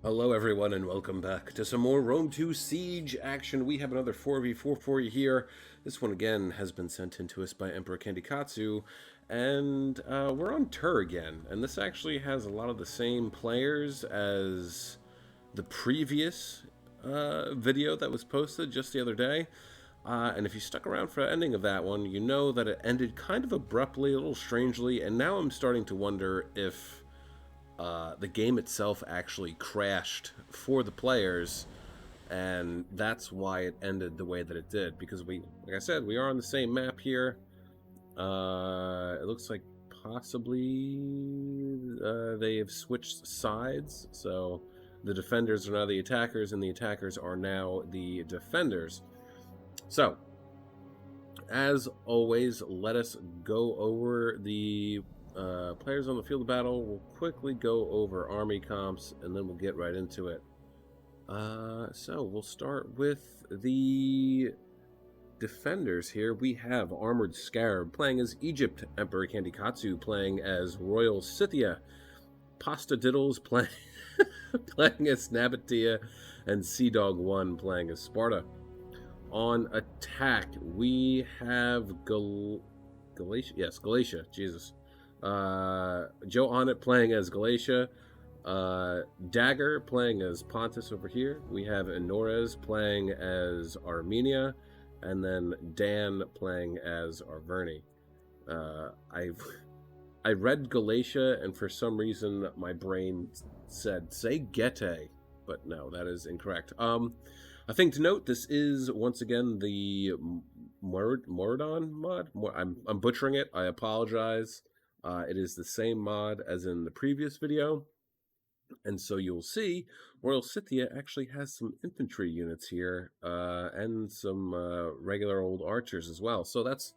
Hello everyone and welcome back to some more Rome 2 Siege action. We have another 4v4 for you here. This one again has been sent in to us by Emperor Kandikatsu, and we're on Tur again. And this actually has a lot of the same players as the previous video that was posted just the other day. And if you stuck around for the ending of that one, you know that it ended kind of abruptly, a little strangely, and now I'm starting to wonder if the game itself actually crashed for the players, and that's why it ended the way that it did. Because like I said, we are on the same map here. It looks like possibly they have switched sides, so the defenders are now the attackers, and the attackers are now the defenders. So, as always, let us go over the players on the field of battle. We'll quickly go over army comps, and then we'll get right into it. So we'll start with the defenders here. We have Armored Scarab playing as Egypt, Emperor Kandikatsu playing as Royal Scythia, Pasta Diddles playing as Nabatea, and Sea Dog 1 playing as Sparta. On attack, we have Galatia. Yes, Galatia. Jesus. Joe Onnit playing as Galatia, Dagger playing as Pontus over here. We have Enores playing as Armenia, and then Dan playing as Arverni. I read Galatia, and for some reason my brain said say Gete, but no, that is incorrect. I think to note, this is once again the Moradon mod. I'm butchering it. I apologize. It is the same mod as in the previous video, and so you'll see Royal Scythia actually has some infantry units here, and some regular old archers as well, so that's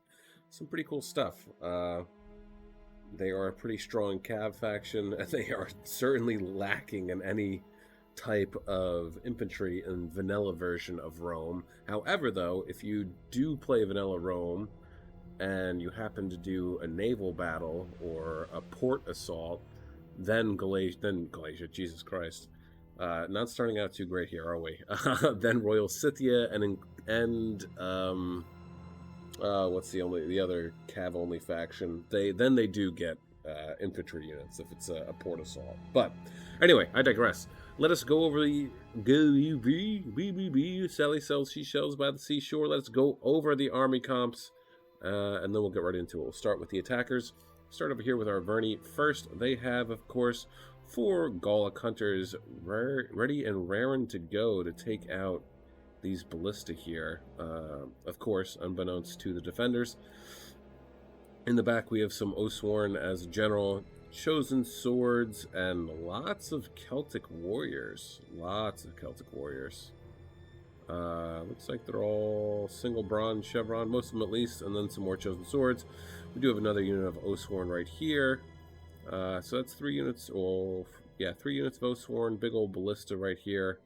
some pretty cool stuff. They are a pretty strong cav faction, and they are certainly lacking in any type of infantry in vanilla version of Rome. However, though, if you do play vanilla Rome, and you happen to do a naval battle or a port assault, then Galatia, Jesus Christ, not starting out too great here, are we? Then Royal Scythia and what's the other cav only faction? They do get infantry units if it's a port assault. But anyway, I digress. Let us go over the Sally sells seashells by the seashore. Let's go over the army comps. And then we'll get right into it. We'll start with the attackers. Start over here with our Arverni. First, they have, of course, 4 Gallic hunters ready and raring to go to take out these ballista here. Of course, unbeknownst to the defenders. In the back, we have some Osworn as general, chosen swords, and lots of Celtic warriors. Looks like they're all single bronze chevron, most of them at least, and then some more chosen swords. We do have another unit of Osworn right here. So that's 3 units. Oh, yeah, 3 units of Osworn, big old ballista right here,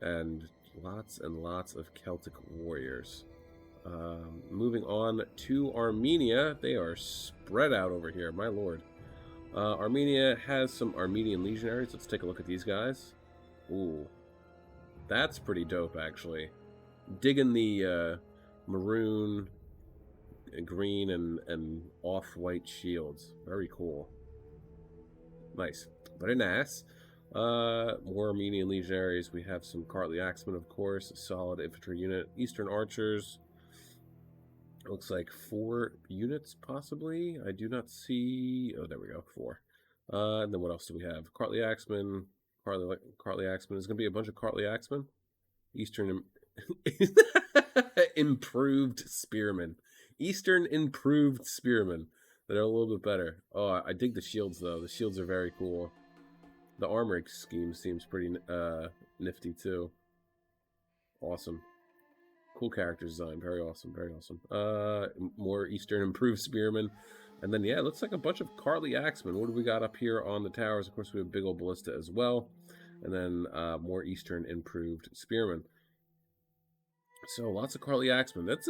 and lots of Celtic warriors. Moving on to Armenia. They are spread out over here, my lord. Armenia has some Armenian Legionaries. Let's take a look at these guys. Ooh. That's pretty dope, actually. Digging the maroon, green, and off-white shields. Very cool. Nice. Very nice. More Armenian Legionaries. We have some Cartly Axemen, of course. A solid infantry unit. Eastern Archers. Looks like 4 units, possibly. I do not see... Oh, there we go. 4. And then what else do we have? Cartly Axemen... Cartly Axemen. There's going to be a bunch of Cartly Axemen. Eastern improved Spearmen. Eastern improved Spearmen. They're a little bit better. Oh, I dig the shields, though. The shields are very cool. The armor scheme seems pretty nifty, too. Awesome. Cool character design. Very awesome. Very awesome. More Eastern improved Spearmen. And then, yeah, it looks like a bunch of Cartly Axemen. What do we got up here on the towers? Of course, we have big old ballista as well. And then more Eastern improved Spearmen. So, lots of Cartly Axemen. That's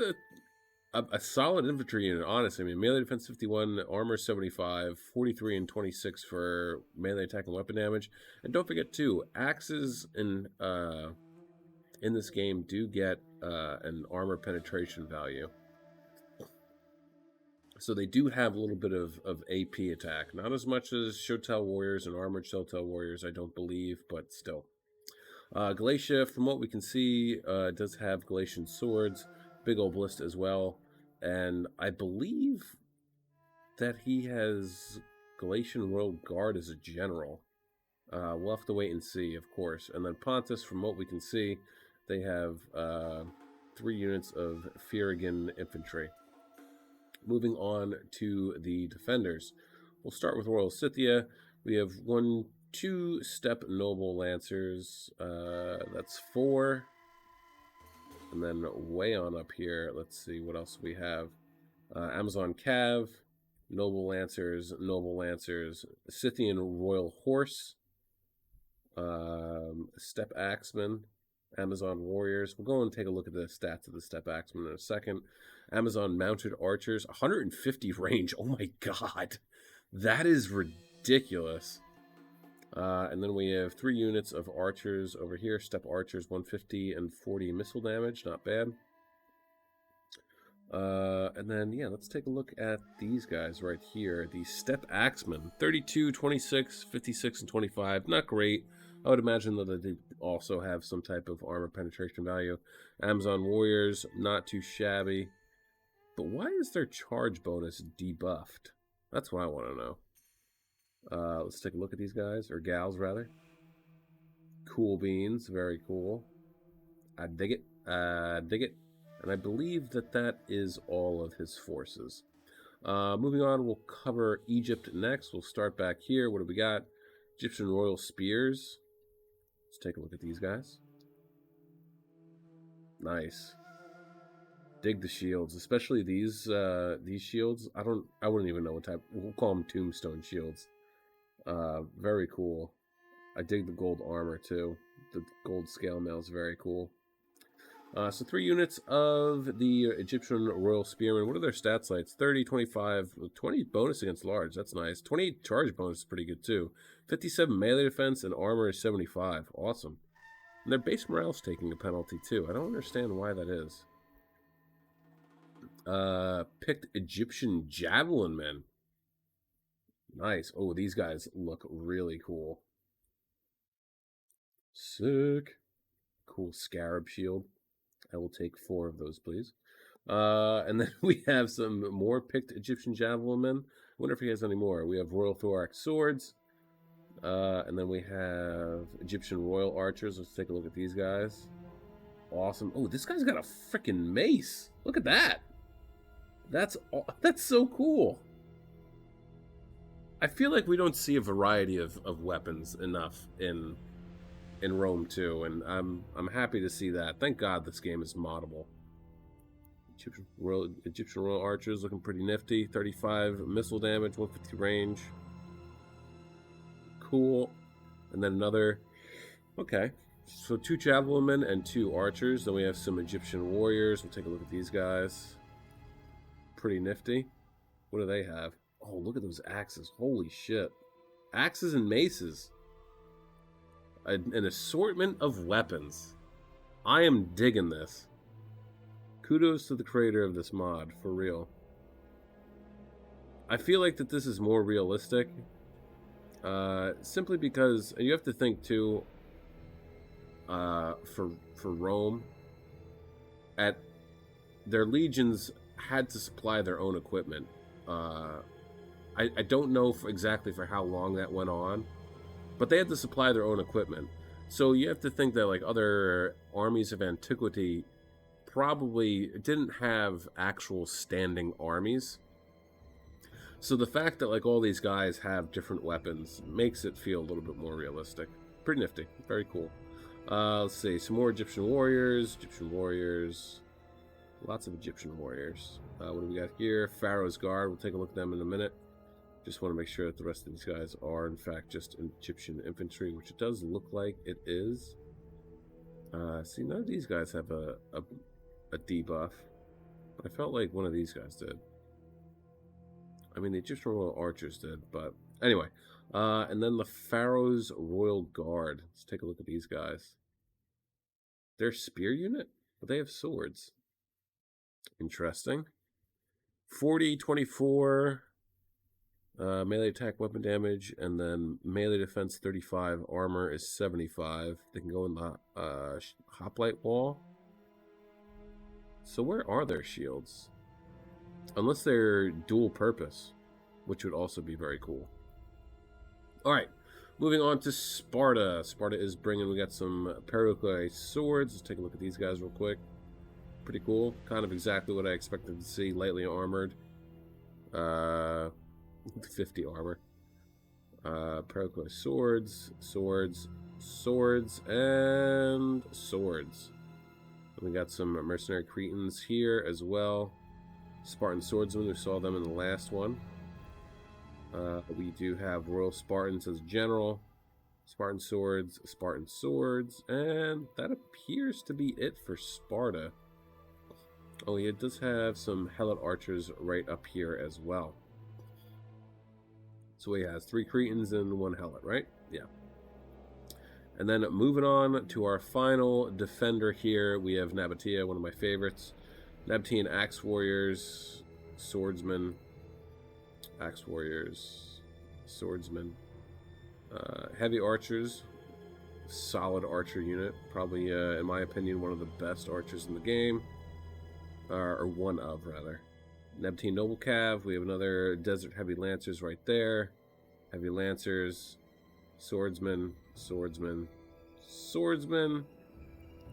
a solid infantry unit, honestly. I mean, melee defense 51, armor 75, 43 and 26 for melee attack and weapon damage. And don't forget, too, axes in this game do get an armor penetration value. So they do have a little bit of AP attack. Not as much as Shotel Warriors and Armored Shotel Warriors, I don't believe, but still. Galatia, from what we can see, does have Galatian swords, big old ballista as well, and I believe that he has Galatian Royal Guard as a general. We'll have to wait and see, of course. And then Pontus, from what we can see, they have 3 units of Phrygian infantry. Moving on to the defenders. We'll start with Royal Scythia. We have 2 step noble lancers. That's 4. And then way on up here, let's see what else we have. Amazon Cav, noble lancers, Scythian Royal Horse, Step Axemen, Amazon Warriors. We'll go and take a look at the stats of the Step Axemen in a second. Amazon Mounted Archers, 150 range. Oh my god. That is ridiculous. And then we have 3 units of archers over here. Step archers, 150 and 40 missile damage. Not bad. And then, yeah, let's take a look at these guys right here. The Step Axemen, 32, 26, 56, and 25. Not great. I would imagine that they also have some type of armor penetration value. Amazon Warriors, not too shabby. But why is their charge bonus debuffed? That's what I want to know. Let's take a look at these guys, or gals rather. Cool beans, very cool. I dig it, dig it. And I believe that is all of his forces. Moving on, we'll cover Egypt next. We'll start back here. What do we got? Egyptian Royal Spears. Let's take a look at these guys. Nice. Dig the shields, especially these shields. I wouldn't even know what type. We'll call them tombstone shields. Very cool. I dig the gold armor too. The gold scale mail is very cool. So 3 units of the Egyptian Royal Spearmen. What are their stats like? 30, 25, 20 bonus against large. That's nice. 28 charge bonus is pretty good too. 57 melee defense and armor is 75. Awesome. And their base morale is taking a penalty too. I don't understand why that is. Picked Egyptian Javelin Men. Nice. Oh, these guys look really cool. Sick. Cool scarab shield. I will take 4 of those, please. And then we have some more picked Egyptian Javelin Men. I wonder if he has any more. We have Royal Thorax Swords. And then we have Egyptian Royal Archers. Let's take a look at these guys. Awesome. Oh, this guy's got a freaking mace. Look at that. That's so cool. I feel like we don't see a variety of weapons enough in Rome too, and I'm happy to see that. Thank God this game is moddable. Egyptian Royal Archers looking pretty nifty. 35 missile damage, 150 range. Cool. And then another. Okay. So 2 Javelin Men and 2 Archers. Then we have some Egyptian Warriors. We'll take a look at these guys. Pretty nifty. What do they have? Oh, look at those axes. Holy shit. Axes and maces. An assortment of weapons. I am digging this. Kudos to the creator of this mod, for real. I feel like that this is more realistic. Simply because you have to think too, for Rome, at their legions had to supply their own equipment. I don't know exactly for how long that went on, but they had to supply their own equipment. So you have to think that like other armies of antiquity probably didn't have actual standing armies. So the fact that like all these guys have different weapons makes it feel a little bit more realistic. Pretty nifty. Very cool. Let's see. Some more Egyptian warriors. Lots of Egyptian warriors. What do we got here? Pharaohs Guard. We'll take a look at them in a minute. Just want to make sure that the rest of these guys are, in fact, just Egyptian infantry, which it does look like it is. See, none of these guys have a debuff. I felt like one of these guys did. I mean, the Egyptian Royal Archers did, but anyway. And then the Pharaohs Royal Guard. Let's take a look at these guys. They're a spear unit, but they have swords. Interesting. 40, 24 melee attack weapon damage, and then melee defense 35, armor is 75. They can go in the hoplite wall. So where are their shields? Unless they're dual purpose, which would also be very cool. Alright, moving on to Sparta. Sparta is bringing, we got some Pericles swords. Let's take a look at these guys real quick. Pretty cool. Kind of exactly what I expected to see. Lightly armored. 50 armor. Pericles swords, swords, swords, and swords. And we got some mercenary Cretans here as well. Spartan swordsmen, we saw them in the last one. We do have Royal Spartans as general. Spartan swords, and that appears to be it for Sparta. Oh, it does have some Helot archers right up here as well. So he has 3 Cretans and 1 Helot, right? Yeah. And then moving on to our final defender here, we have Nabatea, one of my favorites. Nabatean axe warriors, swordsmen, axe warriors, swordsmen, heavy archers, solid archer unit. Probably, in my opinion, one of the best archers in the game. Or one of, rather. Nabatean Noble Cav. We have another Desert Heavy Lancers right there. Heavy Lancers. Swordsmen. Swordsmen. Swordsmen.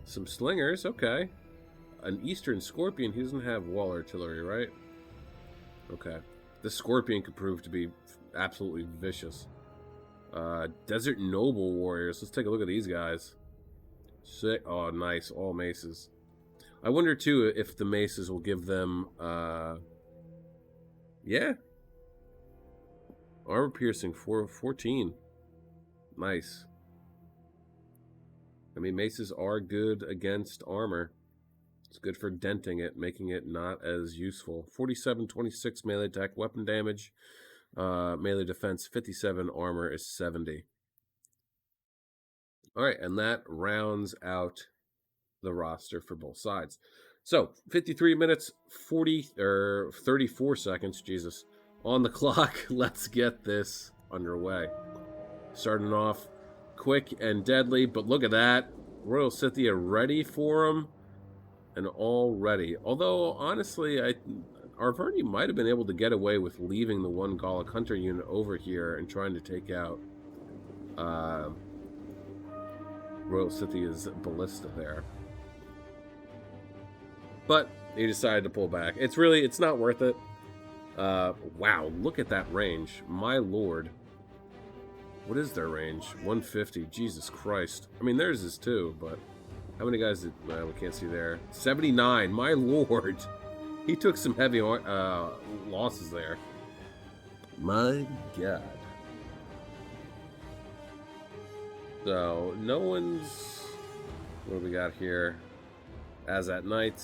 Some Slingers. Okay. An Eastern Scorpion. He doesn't have wall artillery, right? Okay. The Scorpion could prove to be absolutely vicious. Desert Noble Warriors. Let's take a look at these guys. Sick. Oh, nice. All maces. I wonder, too, if the maces will give them, yeah. Armor piercing, 14. Nice. I mean, maces are good against armor. It's good for denting it, making it not as useful. 47, 26 melee attack weapon damage. Melee defense, 57. Armor is 70. Alright, and that rounds out the roster for both sides. So 53 minutes 34 seconds, Jesus, on the clock. Let's get this underway. Starting off quick and deadly, but look at that. Royal Scythia ready for him, and all ready. Although honestly, Arverni might have been able to get away with leaving the one Gallic Hunter unit over here and trying to take out Royal Scythia's ballista there. But he decided to pull back. It's not worth it. Wow, look at that range. My lord. What is their range? 150. Jesus Christ. I mean, theirs is too, but how many guys did... Well, we can't see there. 79. My lord. He took some heavy losses there. My God. So, no one's... What do we got here? As at night...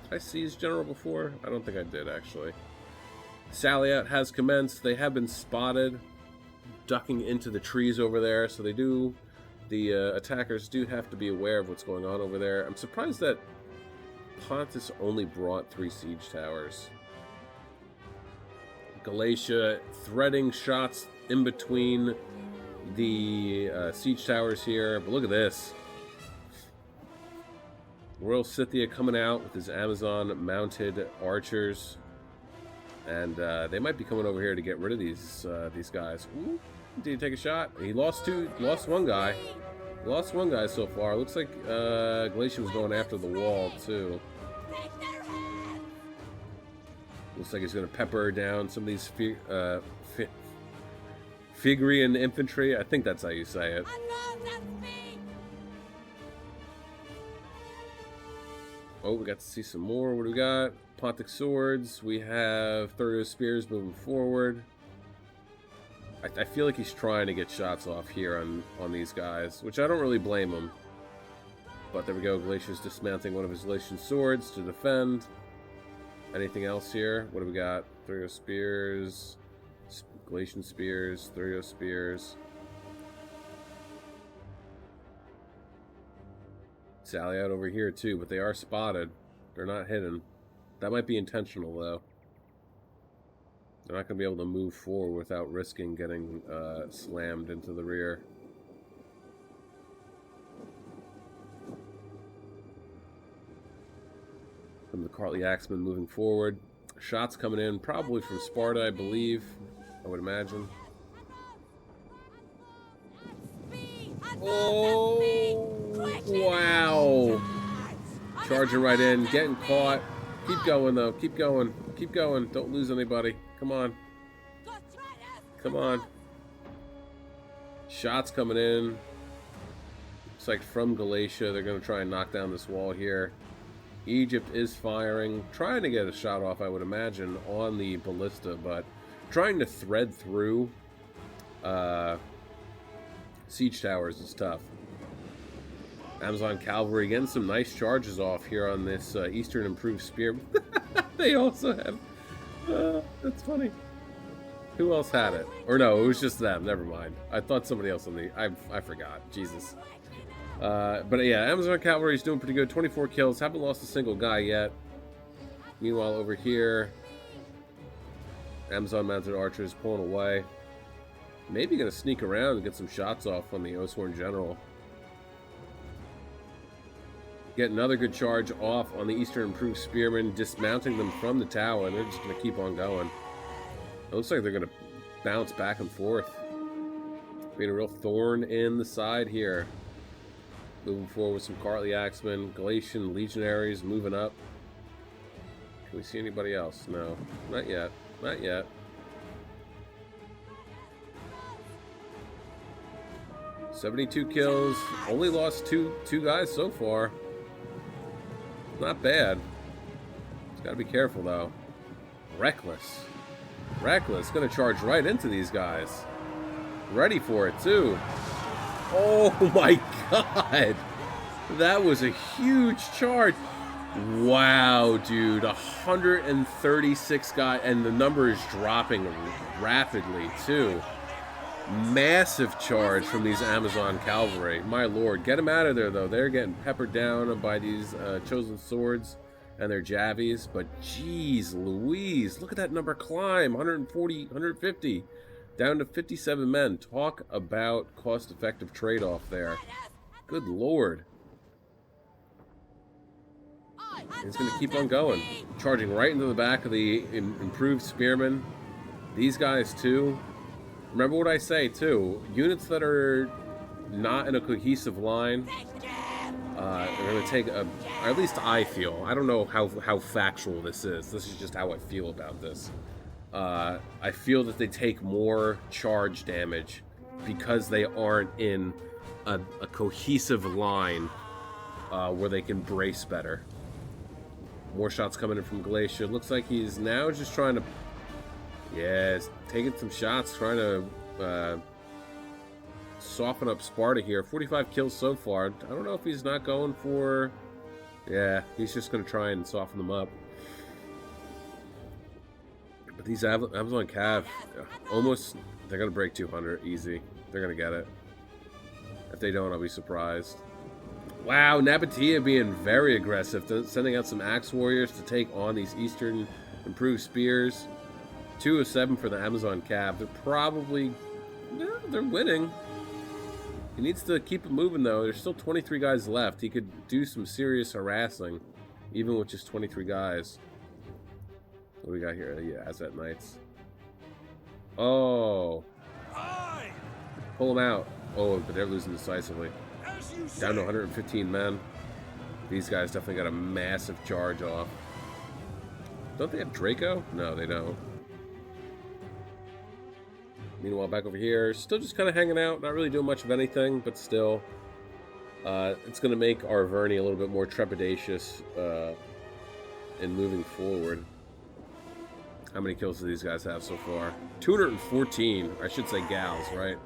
Did I see his general before? I don't think I did, actually. Sally out has commenced. They have been spotted ducking into the trees over there, so they do... The attackers do have to be aware of what's going on over there. I'm surprised that Pontus only brought 3 siege towers. Galatia threading shots in between the siege towers here. But look at this. Royal Scythia coming out with his Amazon mounted archers. And they might be coming over here to get rid of these guys. Ooh, did he take a shot? He lost one guy. He lost one guy so far. Looks like Galatia was going after the wall too. Looks like he's going to pepper down some of these Phrygian infantry. I think that's how you say it. Oh, we got to see some more. What do we got? Pontic swords. We have 30 spears moving forward. I feel like he's trying to get shots off here on these guys, which I don't really blame him. But there we go. Galatia's dismounting one of his Galatian swords to defend. Anything else here? What do we got? Thurio spears, Galatian spears, Thurio spears. Sally out over here too, but they are spotted. They're not hidden. That might be intentional though. They're not going to be able to move forward without risking getting slammed into the rear. From the Cartly Axemen moving forward. Shots coming in, probably from Sparta, I believe. I would imagine. Oh, wow. Charging right in, getting caught. Keep going, though. Keep going. Keep going. Don't lose anybody. Come on. Come on. Shots coming in. Looks like from Galatia, they're going to try and knock down this wall here. Egypt is firing, trying to get a shot off, I would imagine, on the ballista, but trying to thread through siege towers is tough. Amazon Cavalry getting some nice charges off here on this Eastern Improved Spear. They also have... that's funny. Who else had it? Or no, it was just them. Never mind. I thought somebody else on the... I forgot. Jesus. But yeah, Amazon Cavalry is doing pretty good. 24 kills. Haven't lost a single guy yet. Meanwhile, over here, Amazon Mounted Archers pulling away. Maybe going to sneak around and get some shots off on the Osworn General. Get another good charge off on the Eastern Improved Spearmen, dismounting them from the tower, and they're just going to keep on going. It looks like they're going to bounce back and forth. Being a real thorn in the side here. Moving forward with some Cartly Axemen, Galatian Legionaries moving up. Can we see anybody else? No, not yet. Not yet. "72 kills. Only lost two guys so far. Not bad. Gotta be careful though. Reckless. Reckless. Gonna charge right into these guys. Ready for it too. Oh my god. That was a huge charge. Wow, dude. 136 guys, and the number is dropping rapidly too. Massive charge from these Amazon Cavalry. My lord. Get them out of there, though. They're getting peppered down by these chosen swords and their javies. But geez Louise. Look at that number climb. 140, 150. Down to 57 men. Talk about cost-effective trade-off there. Good lord. He's going to keep on going. Charging right into the back of the improved Spearmen. These guys, too. Remember what I say, too. Units that are not in a cohesive line are going to take a... Or at least I feel. I don't know how factual this is. This is just how I feel about this. I feel that they take more charge damage because they aren't in a cohesive line where they can brace better. More shots coming in from Galatia. Looks like he's now just trying to... Yeah, taking some shots, trying to soften up Sparta here. 45 kills so far. I don't know if he's not going for... Yeah, he's just going to try and soften them up. But these Amazon Cav, almost... They're going to break 200 easy. They're going to get it. If they don't, I'll be surprised. Wow, Nabatea being very aggressive, sending out some Axe Warriors to take on these Eastern Improved Spears. 2 of 7 for the Amazon Cav. They're probably... No, they're winning. He needs to keep it moving, though. There's still 23 guys left. He could do some serious harassing, even with just 23 guys. What do we got here? Yeah, Azat Knights. Oh. Pull them out. Oh, but they're losing decisively. Down to 115 men. These guys definitely got a massive charge off. Don't they have Draco? No, they don't. Meanwhile, back over here, still just kind of hanging out, not really doing much of anything, but still. It's going to make our Verni a little bit more trepidatious in moving forward. How many kills do these guys have so far? 214. I should say gals, right?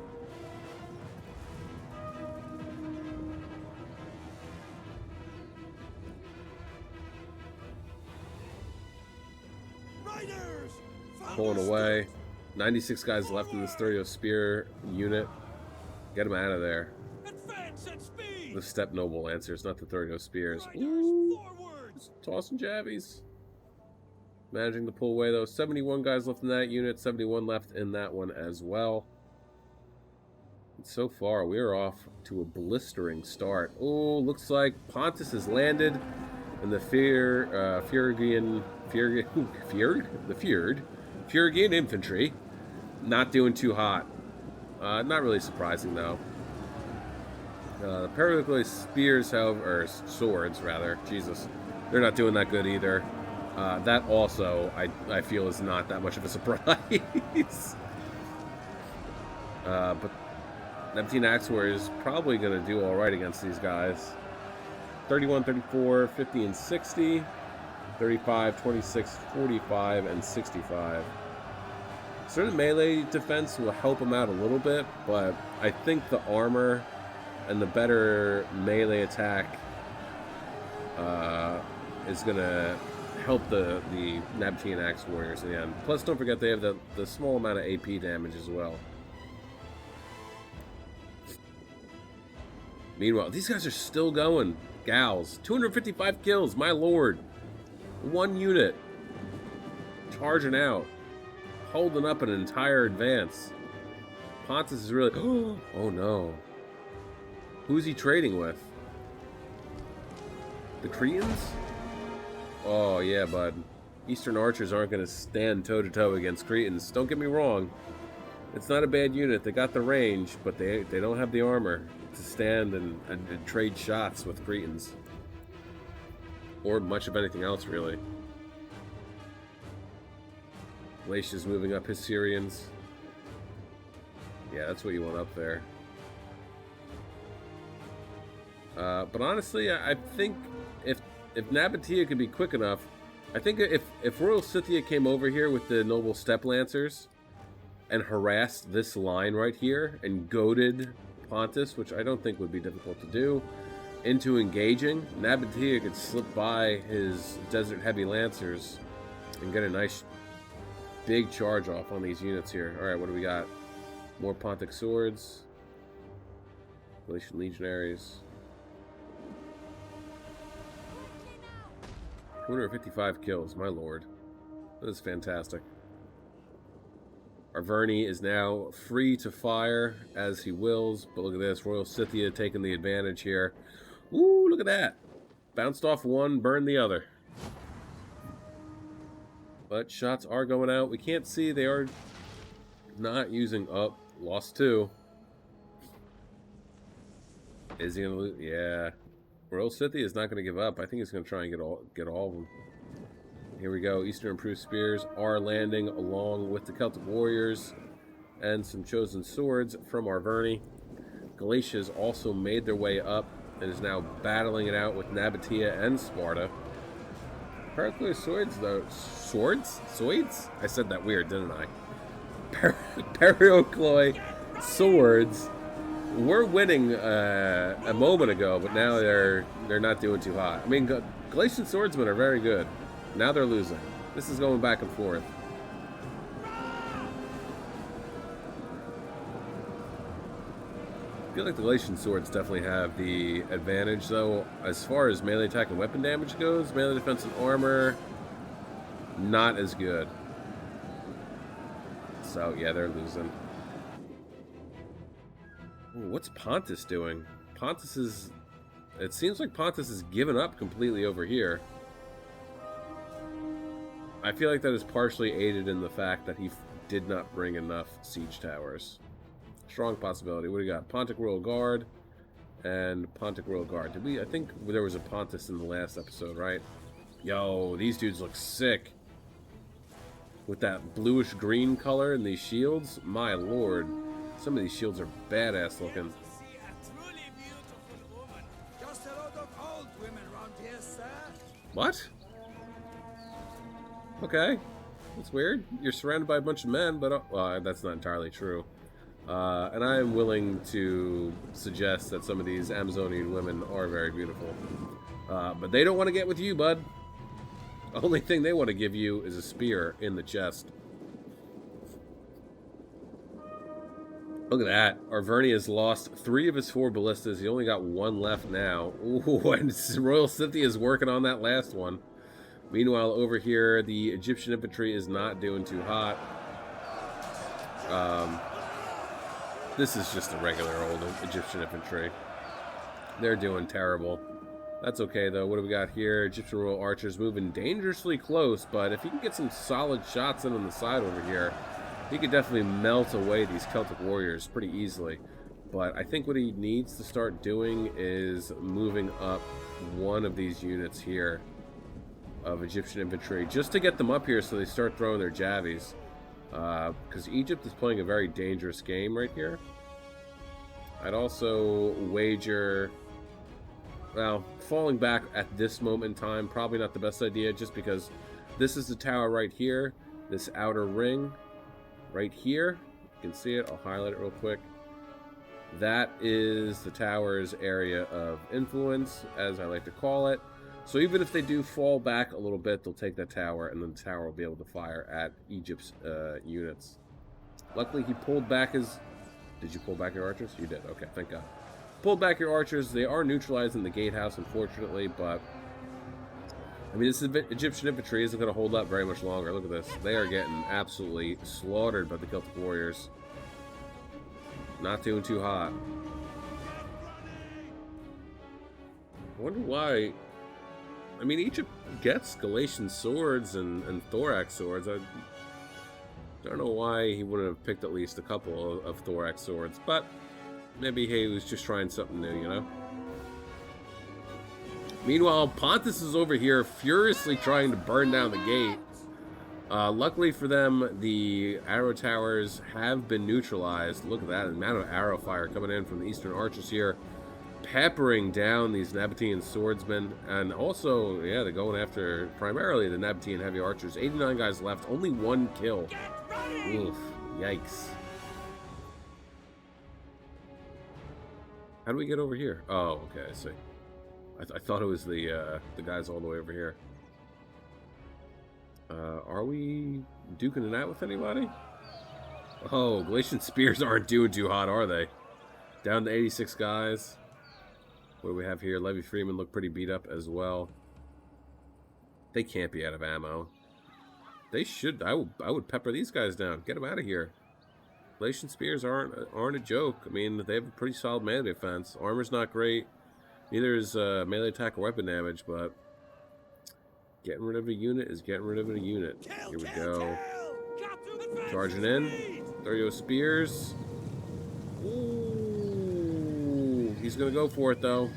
Pulling away. 96 guys left in this 30 spear unit. Get them out of there. The Steppe Noble Lancers, not the 30 spears. Ooh, tossing jabbies. Managing to pull away though. 71 guys left in that unit. 71 left in that one as well. And so far, we're off to a blistering start. Oh, looks like Pontus has landed, and the Phrygian infantry not doing too hot. Not really surprising though. The Pericles spears, however, or swords rather, Jesus, they're not doing that good either. That also, I feel, is not that much of a surprise. But Neptune Axe Warrior is probably going to do alright against these guys. 31, 34, 50, and 60. 35, 26, 45, and 65. Certain melee defense will help them out a little bit, but I think the armor and the better melee attack is going to help the Nabatean Axe Warriors in the end. Plus, don't forget they have the small amount of AP damage as well. Meanwhile, these guys are still going. Gals. 255 kills, my lord. One unit. Charging out. Holding up an entire advance. Pontus is really... Oh no. Who's he trading with? The Cretans? Oh yeah, bud. Eastern archers aren't going to stand toe-to-toe against Cretans. Don't get me wrong. It's not a bad unit. They got the range, but they don't have the armor to stand and trade shots with Cretans. Or much of anything else, really. Glacia's moving up his Syrians. Yeah, that's what you want up there. But honestly, I think if Nabatea could be quick enough, I think if Royal Scythia came over here with the noble steppe lancers and harassed this line right here and goaded Pontus, which I don't think would be difficult to do, into engaging, Nabatea could slip by his desert heavy lancers and get a nice big charge off on these units here. Alright, what do we got? More Pontic swords. Armenian Legionaries. 255 kills, my lord. That is fantastic. Arverni is now free to fire as he wills, but look at this. Royal Scythia taking the advantage here. Ooh, look at that. Bounced off one, burned the other. But shots are going out. We can't see. They are not using... Oh, lost two. Is he going to lose? Yeah. Royal Scythia is not going to give up. I think he's going to try and get all of them. Here we go. Eastern Improved Spears are landing along with the Celtic Warriors and some chosen swords from Arverni. Galatia's also made their way up and is now battling it out with Nabatea and Sparta. Pericles swords, though. Swords? Swords? I said that weird, didn't I? Pericles swords were winning a moment ago, but now they're not doing too hot. I mean, Galatian swordsmen are very good. Now they're losing. This is going back and forth. I feel like the Galatian swords definitely have the advantage, though. As far as melee attack and weapon damage goes, melee defense and armor, not as good. So, yeah, they're losing. Ooh, what's Pontus doing? Pontus is... It seems like Pontus has given up completely over here. I feel like that is partially aided in the fact that he did not bring enough siege towers. Strong possibility. What do you got? Pontic Royal Guard and Pontic Royal Guard. Did we? I think there was a Pontus in the last episode, right? Yo, these dudes look sick. With that bluish green color and these shields, my lord. Some of these shields are badass looking. What? Okay, that's weird. You're surrounded by a bunch of men, but well, that's not entirely true. And I am willing to suggest that some of these Amazonian women are very beautiful. But they don't want to get with you, bud. The only thing they want to give you is a spear in the chest. Look at that. Arvernia has lost 3 of his 4 ballistas. He only got 1 left now. Ooh, and Royal Scythia is working on that last one. Meanwhile, over here, the Egyptian infantry is not doing too hot. This is just a regular old Egyptian infantry. They're doing terrible. That's okay, though. What do we got here? Egyptian Royal Archers moving dangerously close, but if he can get some solid shots in on the side over here, he could definitely melt away these Celtic warriors pretty easily. But I think what he needs to start doing is moving up one of these units here of Egyptian infantry, just to get them up here so they start throwing their javies. Because Egypt is playing a very dangerous game right here. I'd also wager... Well, falling back at this moment in time, probably not the best idea, just because this is the tower right here, this outer ring right here. You can see it. I'll highlight it real quick. That is the tower's area of influence, as I like to call it. So even if they do fall back a little bit, they'll take that tower, and then the tower will be able to fire at Egypt's units. Luckily, he pulled back his... Did you pull back your archers? You did. Okay, thank God. Pulled back your archers. They are neutralizing the gatehouse, unfortunately, but... I mean, this Egyptian infantry isn't going to hold up very much longer. Look at this. They are getting absolutely slaughtered by the Celtic warriors. Not doing too hot. I wonder why... I mean, Egypt gets Galatian swords and thorax swords. I don't know why he wouldn't have picked at least a couple of thorax swords, but maybe he was just trying something new, you know? Meanwhile, Pontus is over here furiously trying to burn down the gate. Luckily for them, the arrow towers have been neutralized. Look at that, the amount of arrow fire coming in from the Eastern Archers here, peppering down these Nabatean swordsmen. And also, yeah, they're going after primarily the Nabatean heavy archers. 89 guys left, only 1 kill. Oof, yikes. How do we get over here? Oh, okay, I see. I thought it was the guys all the way over here. Are we duking it out with anybody? Oh, Galatian spears aren't doing too hot, are they? Down to 86 guys. What do we have here? Levy Freeman look pretty beat up as well. They can't be out of ammo. They should. I would pepper these guys down. Get them out of here. Galatian spears aren't a joke. I mean, they have a pretty solid melee defense. Armor's not great. Neither is melee attack or weapon damage, but getting rid of a unit is getting rid of a unit. Here we go. Charging in. Throw your spears. Ooh, he's going to go for it, though.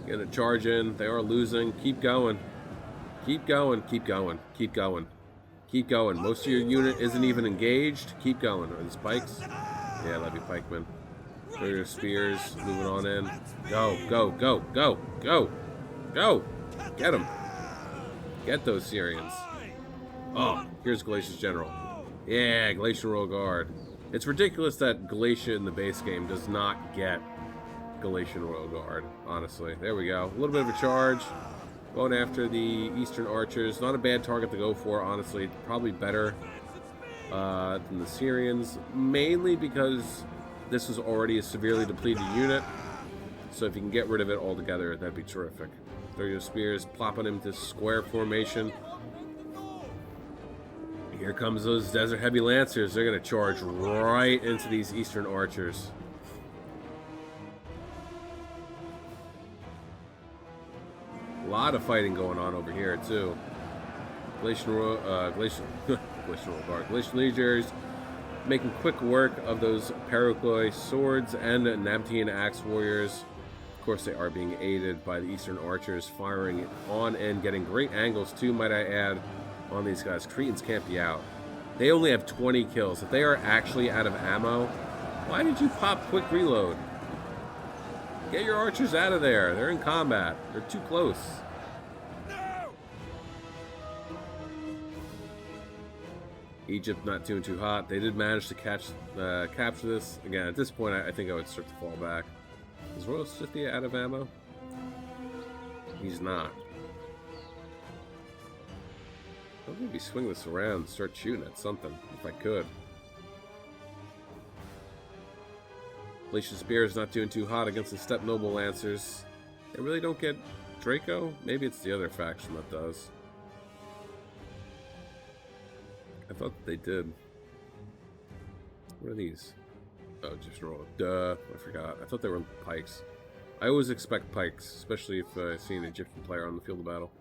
Gonna charge in. They are losing. Keep going. Keep going. Keep going. Keep going. Keep going. Most of your unit isn't even engaged. Keep going. Are the spikes? Yeah, Levy pikemen. Throw your spears. Moving on in. Go, go, go, go, go, go. Get them. Get those Syrians. Oh, here's Galatia's general. Yeah, Galatian Royal Guard. It's ridiculous that Galatia in the base game does not get Galatian Royal Guard, honestly. There we go. A little bit of a charge. Going after the Eastern Archers. Not a bad target to go for, honestly. Probably better than the Syrians. Mainly because this was already a severely depleted unit. So if you can get rid of it altogether, that'd be terrific. Throw your spears, plopping him to square formation. Here comes those Desert Heavy Lancers. They're going to charge right into these Eastern Archers. A lot of fighting going on over here, too. Galatian Legionaries making quick work of those Paraguay swords and Nabatean axe warriors. Of course, they are being aided by the Eastern Archers, firing on and getting great angles, too, might I add, on these guys. Cretans can't be out. They only have 20 kills. If they are actually out of ammo, why did you pop quick reload? Get your archers out of there. They're in combat. They're too close. Egypt not doing too hot. They did manage to capture this. Again, at this point, I think I would start to fall back. Is Royal Scythia out of ammo? He's not. I'll maybe swing this around and start shooting at something, if I could. Glacial Spear is not doing too hot against the Steppe Noble Lancers. They really don't get Draco? Maybe it's the other faction that does. I thought they did. What are these? Oh, just roll. Duh, I forgot. I thought they were pikes. I always expect pikes, especially if I see an Egyptian player on the field of battle.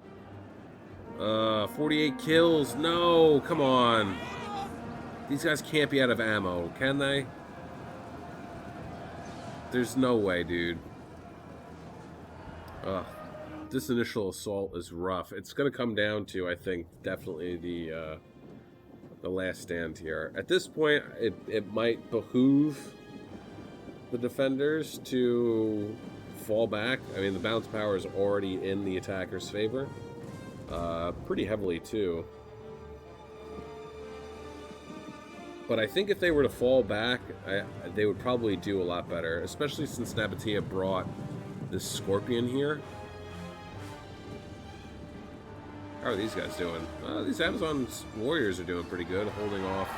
48 kills. No, come on. These guys can't be out of ammo, can they? There's no way, dude. This initial assault is rough. It's going to come down to, I think, definitely the last stand here. At this point, it might behoove the defenders to fall back. I mean, the bounce power is already in the attacker's favor. Pretty heavily, too. But I think if they were to fall back, they would probably do a lot better, especially since Nabatea brought this Scorpion here. How are these guys doing? These Amazon warriors are doing pretty good, holding off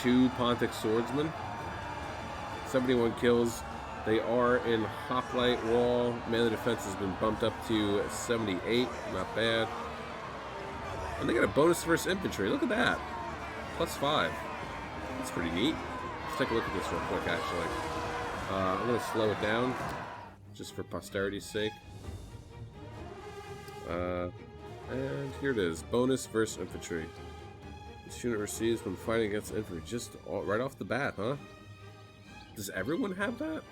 2 Pontic swordsmen. 71 kills. They are in Hoplite Wall. Melee defense has been bumped up to 78. Not bad. And they got a bonus versus infantry. Look at that. +5. That's pretty neat. Let's take a look at this real quick, actually. I'm going to slow it down, just for posterity's sake. And here it is. Bonus versus infantry. This unit receives when fighting against infantry. Just right off the bat, huh? Does everyone have that?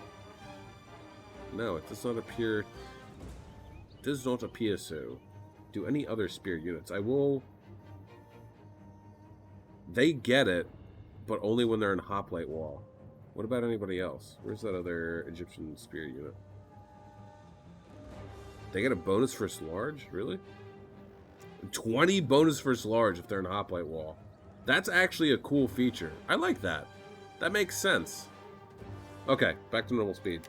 No, it does not appear. It does not appear so. Do any other spear units? I will... They get it, but only when they're in Hoplite Wall. What about anybody else? Where's that other Egyptian spear unit? They get a bonus versus large? Really? 20 bonus versus large if they're in Hoplite Wall. That's actually a cool feature. I like that. That makes sense. Okay, back to normal speed.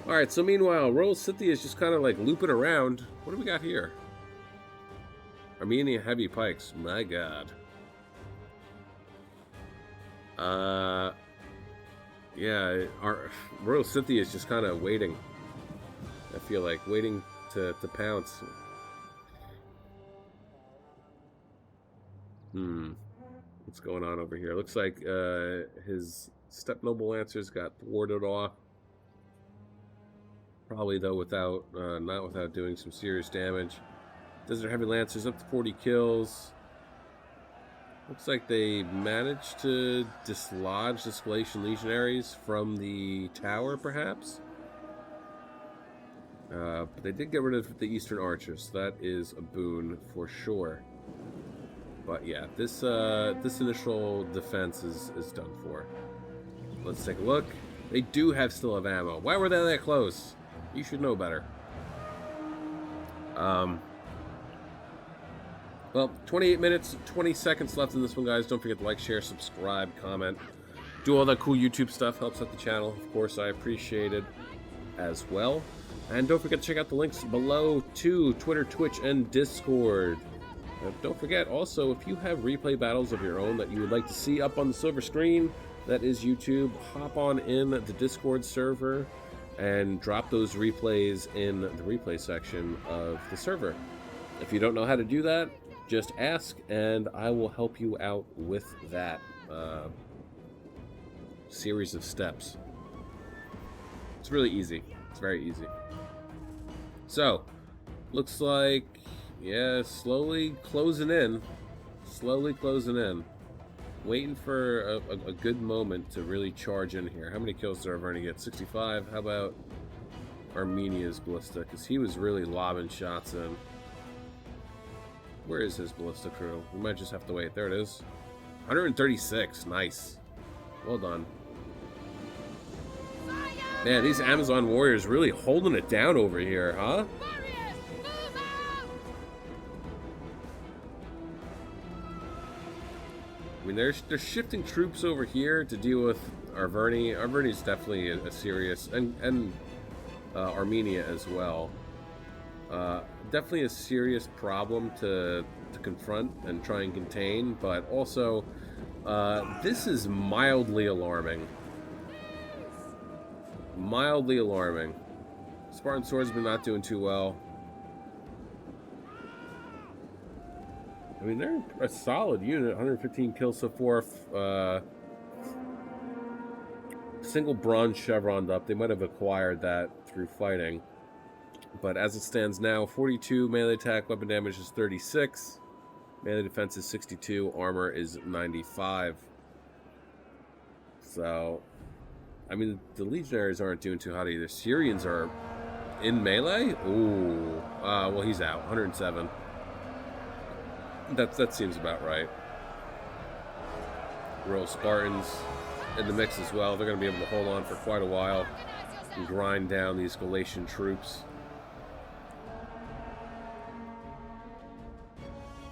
Alright, so meanwhile, Royal City is just kind of like looping around. What do we got here? Armenian heavy pikes. My god. Yeah, our Royal City is just kind of waiting. I feel like waiting to pounce. What's going on over here? Looks like his Steppe Noble Lancers got warded off. Probably though without not without doing some serious damage. Desert Heavy Lancers up to 40 kills. Looks like they managed to dislodge the Galatian Legionaries from the tower, perhaps. But they did get rid of the Eastern Archers, so that is a boon for sure. But yeah, this initial defense is done for. Let's take a look. They do still have ammo. Why were they that close? You should know better. Well, 28 minutes, 20 seconds left in this one, guys. Don't forget to like, share, subscribe, comment. Do all that cool YouTube stuff. Helps out the channel. Of course, I appreciate it as well. And don't forget to check out the links below to Twitter, Twitch, and Discord. Don't forget, also, if you have replay battles of your own that you would like to see up on the silver screen, that is YouTube, hop on in the Discord server and drop those replays in the replay section of the server. If you don't know how to do that, just ask, and I will help you out with that series of steps. It's really easy. It's very easy. So, looks like, yeah, slowly closing in. Slowly closing in. Waiting for a good moment to really charge in here. How many kills did Armenia get? 65. How about Armenia's ballista? Because he was really lobbing shots in. Where is his ballista crew? We might just have to wait. There it is. 136. Nice. Well done. Man, these Amazon warriors really holding it down over here, huh? I mean, they're shifting troops over here to deal with Arverni. Arverni is definitely a serious, and Armenia as well. Definitely a serious problem to confront and try and contain, but also this is mildly alarming mildly alarming. Spartan swordsmen not doing too well. I mean, they're a solid unit. 115 kills so far. Single bronze chevroned up. They might have acquired that through fighting. But as it stands now, 42 melee attack, weapon damage is 36. Melee defense is 62. Armor is 95. So, I mean, the Legionaries aren't doing too hot either. Syrians are in melee? Ooh. Well, he's out. 107. That seems about right. Royal Spartans in the mix as well. They're going to be able to hold on for quite a while and grind down these Galatian troops.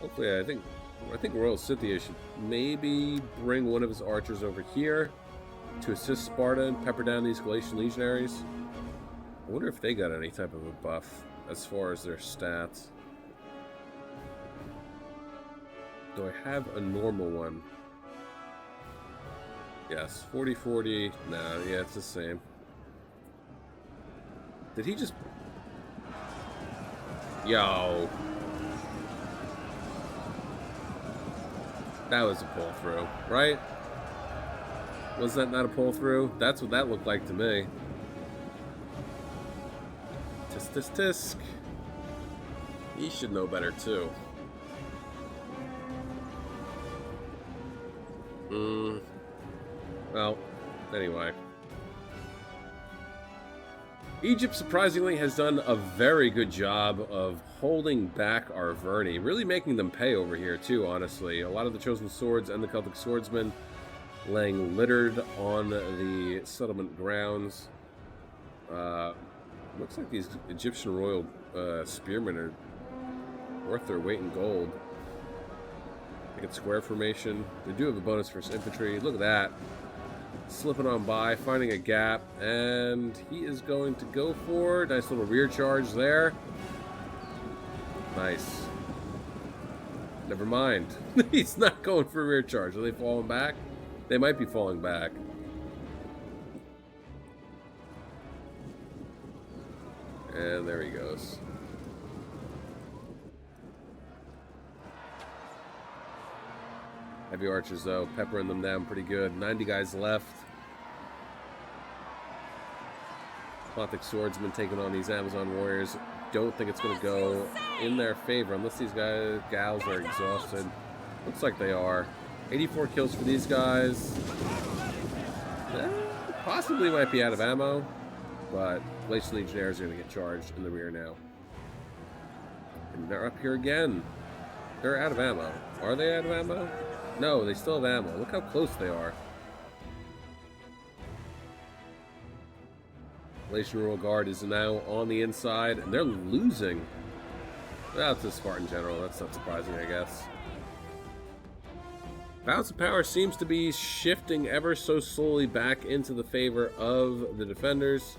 Hopefully, I think Royal Scythia should maybe bring one of his archers over here to assist Sparta and pepper down these Galatian legionaries. I wonder if they got any type of a buff as far as their stats. Do I have a normal one? Yes, 40-40. Nah, yeah, it's the same. Did he just... Yo. That was a pull-through, right? Was that not a pull-through? That's what that looked like to me. Tisk, tisk, tisk. He should know better, too. Well, anyway. Egypt, surprisingly, has done a very good job of holding back our Verni. Really making them pay over here, too, honestly. A lot of the Chosen Swords and the Celtic Swordsmen laying littered on the settlement grounds. Looks like these Egyptian royal spearmen are worth their weight in gold. They get square formation. They do have a bonus for infantry. Look at that. Slipping on by, finding a gap, and he is going to go for nice little rear charge there. Nice. Never mind. He's not going for a rear charge. Are they falling back? They might be falling back. And there he goes. Heavy archers, though, peppering them down pretty good. 90 guys left. Gothic swordsmen taking on these Amazon warriors. Don't think it's going to go in their favor unless these gals are exhausted. Looks like they are. 84 kills for these guys. Possibly might be out of ammo, but Galatian Legionaries are going to get charged in the rear now. And they're up here again. They're out of ammo. Are they out of ammo? No, they still have ammo. Look how close they are. Galatian Royal Guard is now on the inside, and they're losing. Well, it's a Spartan general. That's not surprising, I guess. Balance of power seems to be shifting ever so slowly back into the favor of the defenders.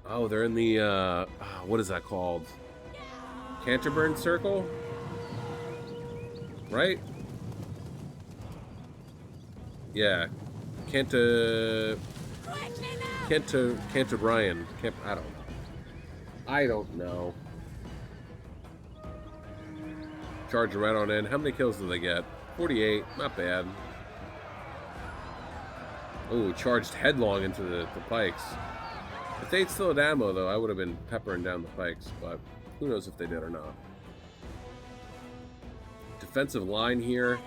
Oh, they're in the, what is that called? Canterburn Circle? Right? Yeah. Canterbrian. I don't know. Charge right on in. How many kills do they get? 48. Not bad. Oh, charged headlong into the pikes. If they'd still had ammo, though, I would have been peppering down the pikes, but who knows if they did or not. Defensive line here.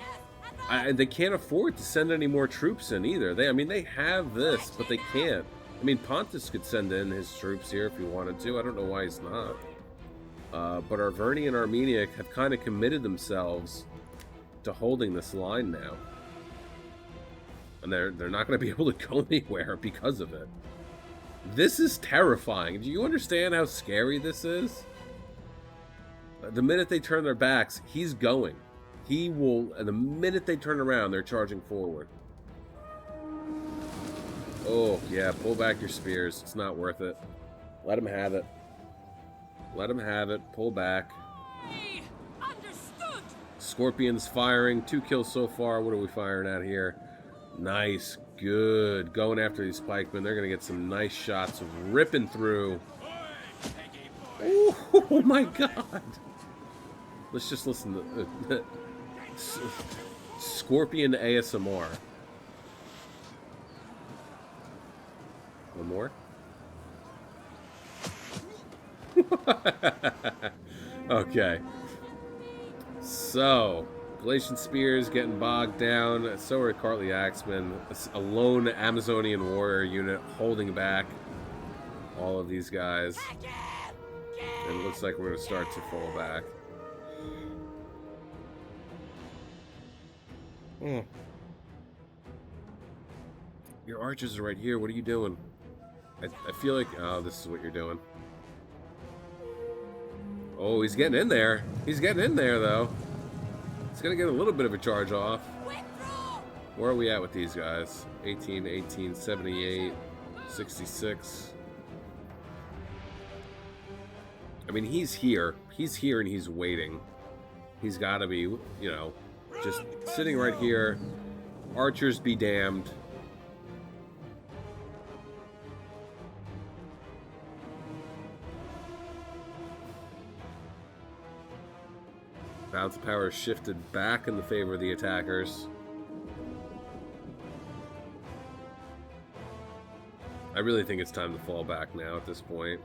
They can't afford to send any more troops in either. I mean, they have this, but they can't. I mean, Pontus could send in his troops here if he wanted to. I don't know why he's not. But Armenia and Armenia have kind of committed themselves to holding this line now. And they're not going to be able to go anywhere because of it. This is terrifying. Do you understand how scary this is? The minute they turn their backs, he's going. He will, and the minute they turn around, they're charging forward. Oh, yeah, pull back your spears. It's not worth it. Let him have it. Let him have it. Pull back. Scorpions firing. 2 kills so far. What are we firing at here? Nice. good. Going after these pikemen. They're going to get some nice shots ripping through. Ooh, oh my god. Let's just listen to Scorpion ASMR. One more. Okay. So, Galatian Spears getting bogged down. So are Cartly Axemen. A lone Amazonian warrior unit holding back all of these guys. And it looks like we're going to start to fall back. Your archers are right here. What are you doing? I feel like... Oh, this is what you're doing. Oh, he's getting in there. He's getting in there, though. He's going to get a little bit of a charge off. Where are we at with these guys? 18, 18, 78, 66. I mean, he's here. He's here and he's waiting. He's got to be, you know, just sitting right here. Archers be damned. Balance of power shifted back in the favor of the attackers. I really think it's time to fall back now at this point.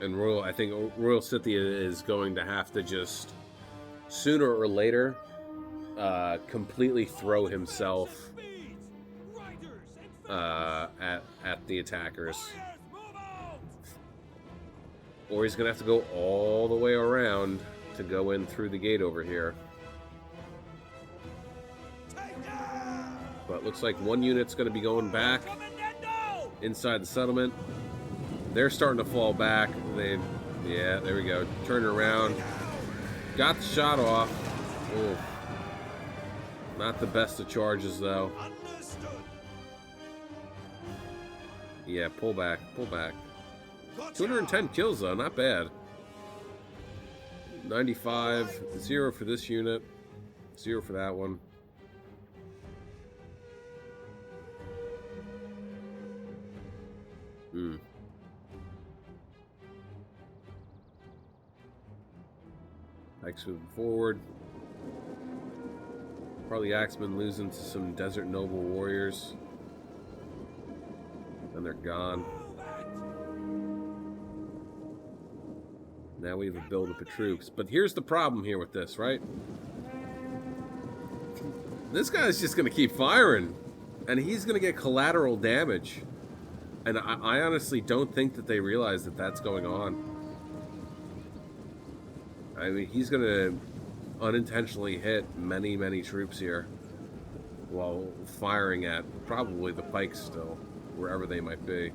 And I think Royal Scythia is going to have to just, sooner or later, completely throw himself at the attackers. Or he's going to have to go all the way around to go in through the gate over here. But it looks like one unit's going to be going back inside the settlement. They're starting to fall back. Yeah, there we go. Turn around. Got the shot off. Ooh. Not the best of charges, though. Yeah, pull back. Pull back. 210 kills, though. Not bad. 95. 0 for this unit. 0 for that one. Pikes moving forward. Probably Axemen losing to some Desert Noble warriors. And they're gone. Now we have a buildup of troops. But here's the problem here with this, right? This guy's just going to keep firing. And he's going to get collateral damage. And I honestly don't think that they realize that that's going on. I mean, he's going to unintentionally hit many, many troops here while firing at probably the pikes still, wherever they might be.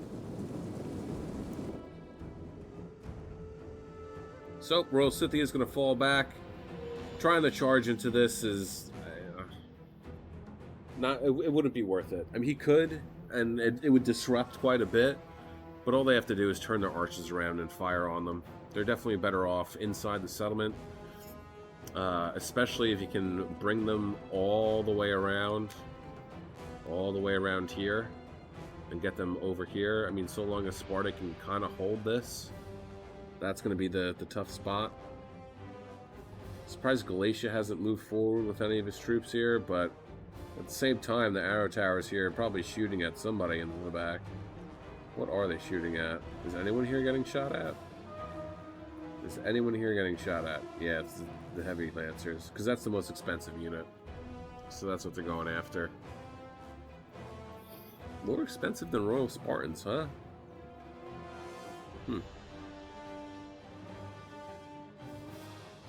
So, Royal Scythia is going to fall back. Trying to charge into this is... it wouldn't be worth it. I mean, he could, and it would disrupt quite a bit, but all they have to do is turn their archers around and fire on them. They're definitely better off inside the settlement, especially if you can bring them all the way around here, and get them over here. I mean, so long as Sparta can kind of hold this, that's going to be the tough spot. Surprised Galatia hasn't moved forward with any of his troops here, but at the same time, the arrow towers here are probably shooting at somebody in the back. What are they shooting at? Is anyone here getting shot at? Is anyone here getting shot at? Yeah, it's the heavy lancers, because that's the most expensive unit. So that's what they're going after. More expensive than Royal Spartans, huh?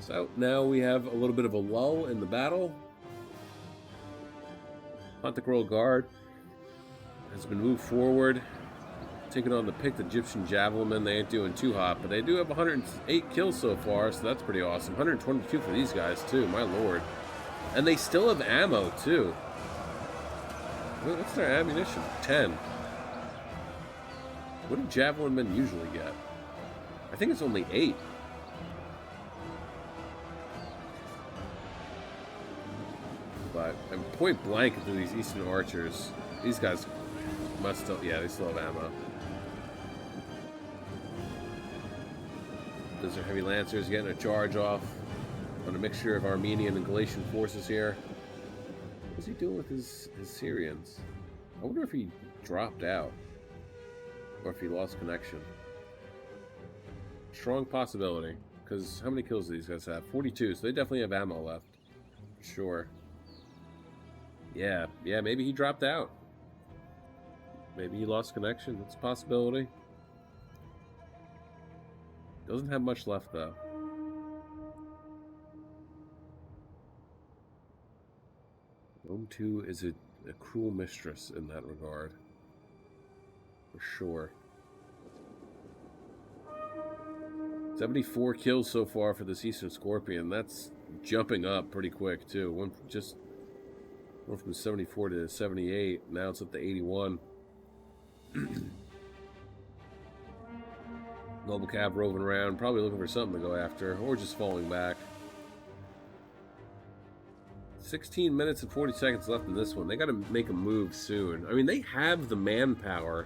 So now we have a little bit of a lull in the battle. Pontic Royal Guard has been moved forward, taking on the picked Egyptian Javelinmen. They ain't doing too hot, but they do have 108 kills so far, so that's pretty awesome. 122 for these guys, too, my lord. And they still have ammo, too. What's their ammunition? 10. What do Javelin men usually get? I think it's only 8. but I'm point blank into these Eastern archers. These guys must still, yeah, they still have ammo. Those are heavy lancers getting a charge off on a mixture of Armenian and Galatian forces here. What's he doing with his Syrians? I wonder if he dropped out or if he lost connection. Strong possibility, because how many kills do these guys have? 42, so they definitely have ammo left. Sure. Yeah, maybe he dropped out. Maybe he lost connection. That's a possibility. Doesn't have much left, though. Rome 2 is a cruel mistress in that regard. For sure. 74 kills so far for this Eastern Scorpion. That's jumping up pretty quick, too. Went from 74 to 78. Now it's up to 81. Noble Cav roving around, probably looking for something to go after, or just falling back. 16 minutes and 40 seconds left in this one. They got to make a move soon. I mean, they have the manpower,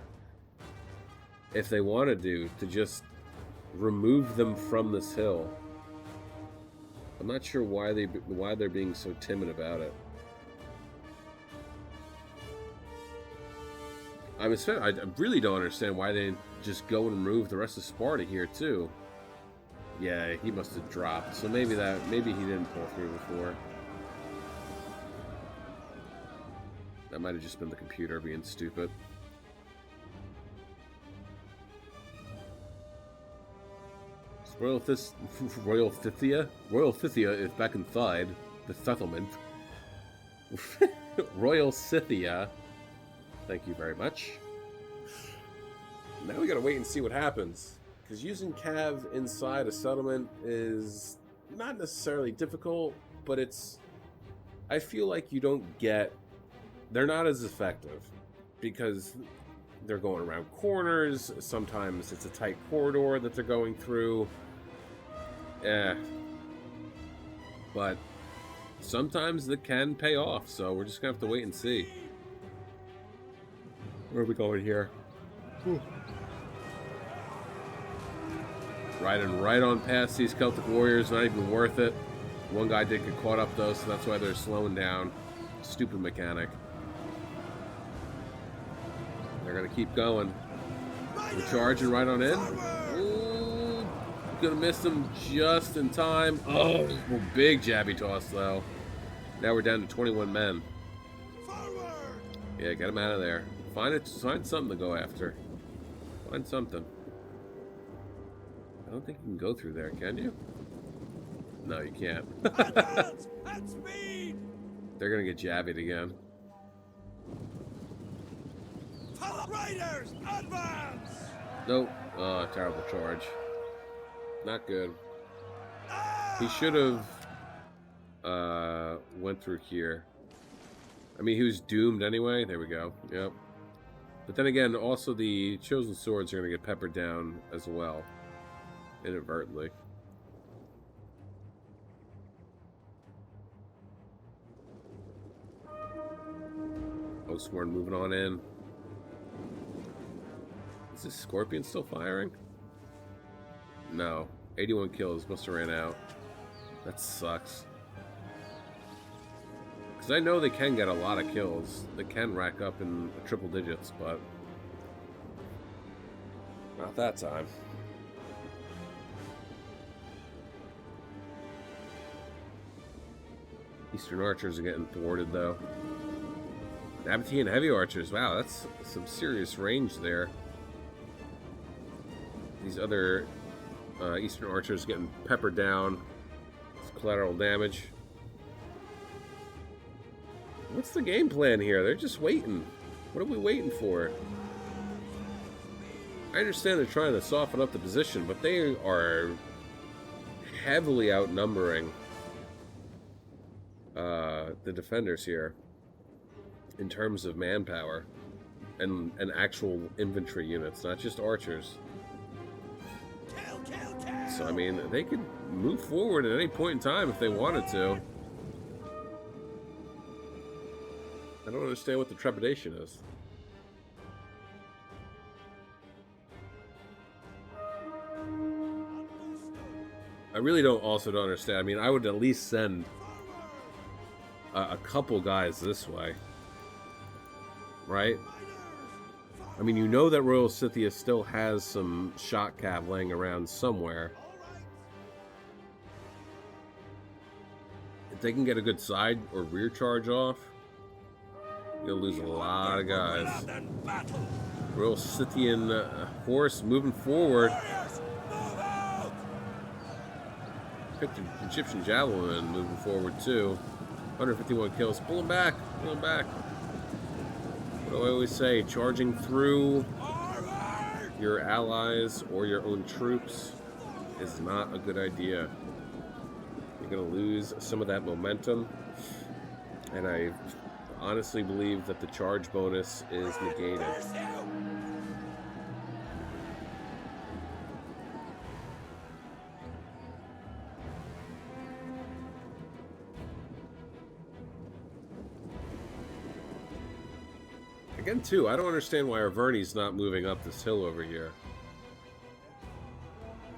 if they want to just remove them from this hill. I'm not sure why they're being so timid about it. I really don't understand why they just go and remove the rest of Sparta here too. Yeah, he must have dropped. So maybe he didn't pull through before. That might have just been the computer being stupid. Royal Phthia is back inside the settlement. Royal Scythia. Thank you very much. Now we gotta wait and see what happens. Because using Cav inside a settlement is not necessarily difficult, but I feel like they're not as effective. Because they're going around corners, sometimes it's a tight corridor that they're going through. But sometimes that can pay off, so we're just gonna have to wait and see. Where are we going here? Riding right on past these Celtic warriors, not even worth it. One guy did get caught up though, so that's why they're slowing down. Stupid mechanic. They're gonna keep going. We're charging right on in. Ooh, gonna miss them just in time. Oh, big jabby toss though. Now we're down to 21 men. Yeah, get them out of there. Find something to go after. Find something. I don't think you can go through there, can you? No, you can't. They're gonna get jabbied again. Raiders, advance! Nope. Oh, terrible charge. Not good. He should have went through here. I mean, he was doomed anyway. There we go. Yep. But then again, also the chosen swords are going to get peppered down as well, inadvertently. Oathsworn moving on in. Is this Scorpion still firing? No. 81 kills. Must have ran out. That sucks. Because I know they can get a lot of kills. They can rack up in triple digits, but not that time. Eastern archers are getting thwarted, though. Nabatean heavy archers. Wow, that's some serious range there. These other Eastern archers getting peppered down. It's collateral damage. What's the game plan here? They're just waiting. What are we waiting for? I understand they're trying to soften up the position, but they are heavily outnumbering the defenders here in terms of manpower and actual infantry units, not just archers. So, I mean, they could move forward at any point in time if they wanted to. I don't understand what the trepidation is. I really don't understand. I mean, I would at least send a couple guys this way. Right? I mean, you know that Royal Scythia still has some shot cav laying around somewhere. If they can get a good side or rear charge off, you'll lose a lot of guys. Royal Scythian horse moving forward. Egyptian javelin moving forward too. 151 kills. Pull him back. Pull him back. What do I always say? Charging through your allies or your own troops is not a good idea. You're going to lose some of that momentum. And I honestly believe that the charge bonus is negated. Again, too, I don't understand why Arverni's not moving up this hill over here.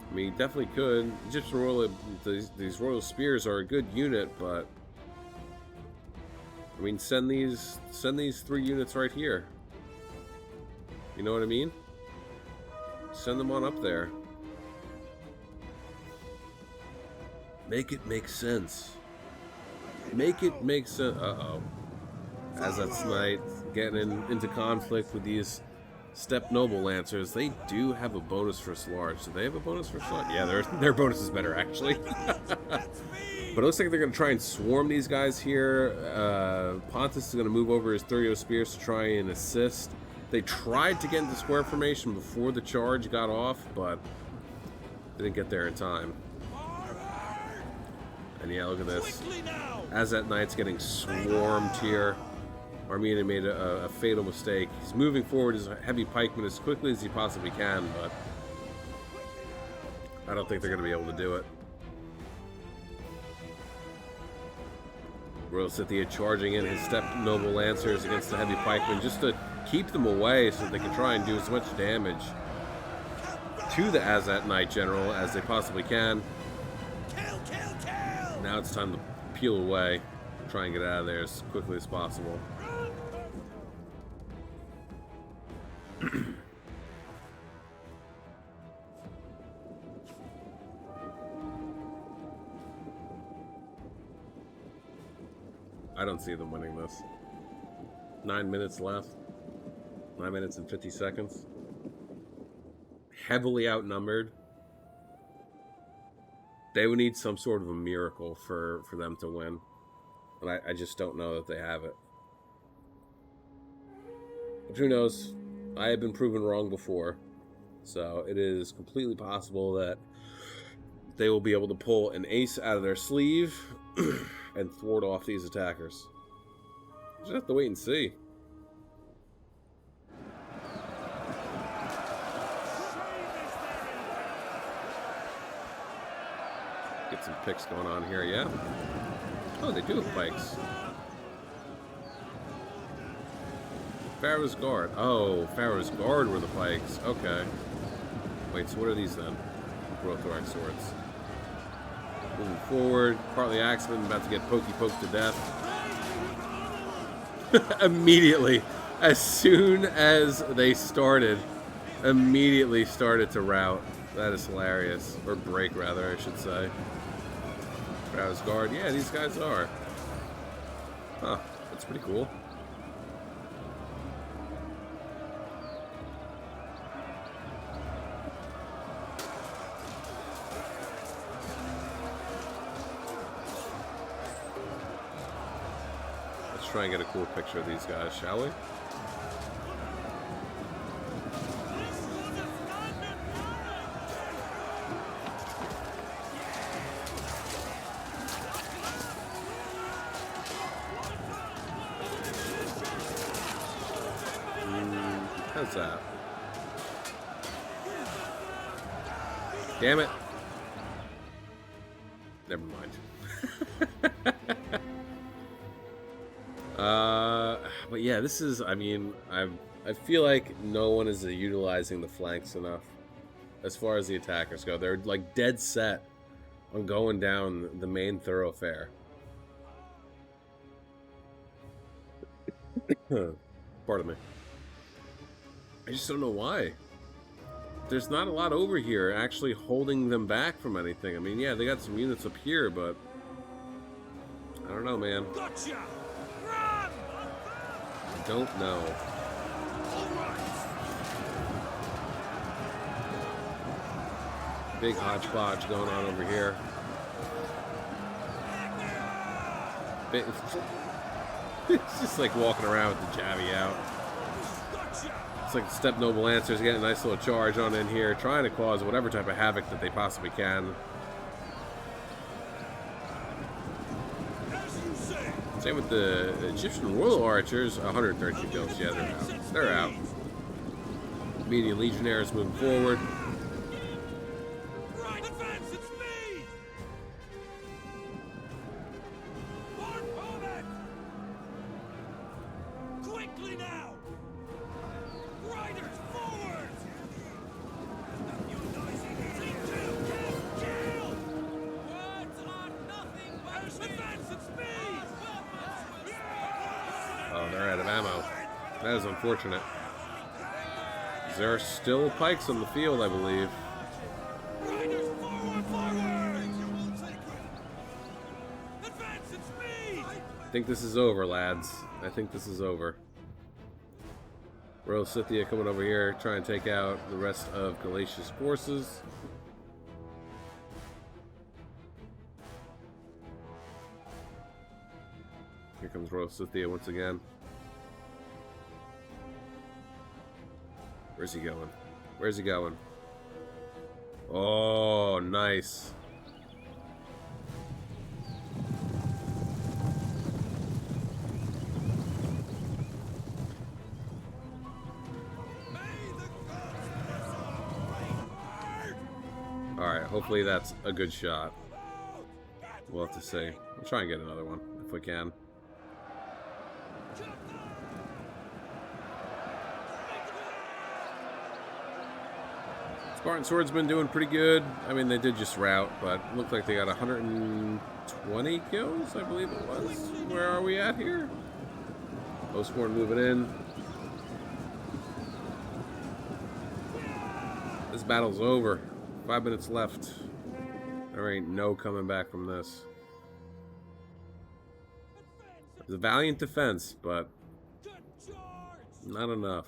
I mean, he definitely could. Egyptian Royal, these Royal Spears are a good unit, but I mean, send these 3 units right here. You know what I mean? Send them on up there. Make it make sense. Make it make sense. Uh-oh. As that's Knight getting into conflict with these Steppe Noble Lancers. They do have a bonus for Large. Do they have a bonus for Large? Yeah, their bonus is better, actually. But it looks like they're going to try and swarm these guys here. Pontus is going to move over his 30 Spears to try and assist. They tried to get into square formation before the charge got off, but they didn't get there in time. And yeah, look at this. As that Knight's getting swarmed here, Armenia made a fatal mistake. He's moving forward his heavy pikemen as quickly as he possibly can, but I don't think they're going to be able to do it. Royal Scythia charging in his Steppe Noble Lancers against the heavy pikemen just to keep them away so that they can try and do as much damage to the Azat Knight General as they possibly can. Now it's time to peel away, try and get out of there as quickly as possible. I don't see them winning this. 9 minutes left. 9 minutes and 50 seconds. Heavily outnumbered. They would need some sort of a miracle for them to win. And I just don't know that they have it. But who knows? I have been proven wrong before. So it is completely possible that they will be able to pull an ace out of their sleeve and thwart off these attackers. Just have to wait and see. Get some picks going on here, yeah. Oh, they do have pikes. Pharaoh's Guard. Oh, Pharaoh's Guard were the pikes. Okay. Wait, so what are these then? Grothorax swords. Moving forward. Partly Axeman about to get poked to death. Immediately. As soon as they started, immediately started to rout. That is hilarious. Or break, rather, I should say. Pharaoh's Guard. Yeah, these guys are. Huh. That's pretty cool. Let's try and get a cool picture of these guys, shall we? How's that? Damn it. Never mind. But yeah, this is, I mean, I feel like no one is utilizing the flanks enough as far as the attackers go. They're like dead set on going down the main thoroughfare. Pardon me. I just don't know why. There's not a lot over here actually holding them back from anything. I mean, yeah, they got some units up here, but I don't know, man. Gotcha! Run! I don't know. Big hodgepodge going on over here. It's just like walking around with the jabby out. It's like the Step Noble Lancers getting a nice little charge on in here, trying to cause whatever type of havoc that they possibly can. Same with the Egyptian Royal Archers, 132 kills. Yeah, they're out. They're out. Armenian Legionaries moving forward. Right, advance, it's me! Mark moment! Quickly now! Riders forward! Kill! Words are nothing but advance, it's me! Oh, they're out of ammo. That is unfortunate. There are still pikes on the field, I believe. Riders forward, forward! Advance, it's me! I think this is over, lads. I think this is over. Royal Scythia coming over here, trying to take out the rest of Galatia's forces. Here comes Royal Scythia once again. Where's he going? Where's he going? Oh, nice. Alright, hopefully that's a good shot. We'll have to see. We'll try and get another one if we can. Spartan Swordsmen doing pretty good. I mean, they did just rout, but it looked like they got 120 kills, I believe it was. Where are we at here? Postborn moving in. This battle's over. 5 minutes left. There ain't no coming back from this. It was a valiant defense, but not enough.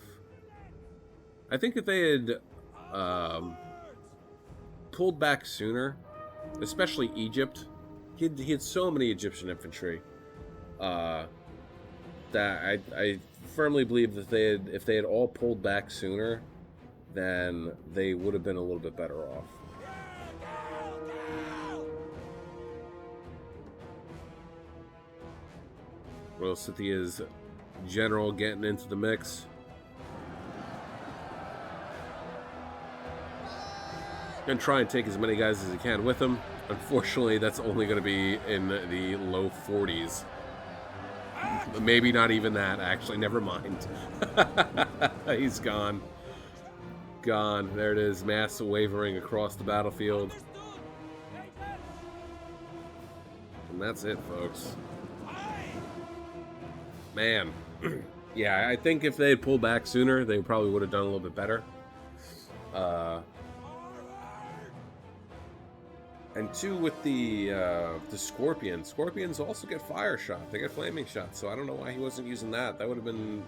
I think if they had pulled back sooner, especially Egypt, he had so many Egyptian infantry that I firmly believe that if they had all pulled back sooner, then they would have been a little bit better off. Royal Scythia's general getting into the mix. Gonna try and take as many guys as he can with him. Unfortunately, that's only going to be in the low 40s. Maybe not even that, actually. Never mind. He's gone. Gone. There it is. Mass wavering across the battlefield. And that's it, folks. Man. Yeah, I think if they had pulled back sooner, they probably would have done a little bit better. And two, with the Scorpions. Scorpions also get fire shot. They get flaming shots, so I don't know why he wasn't using that. That would have been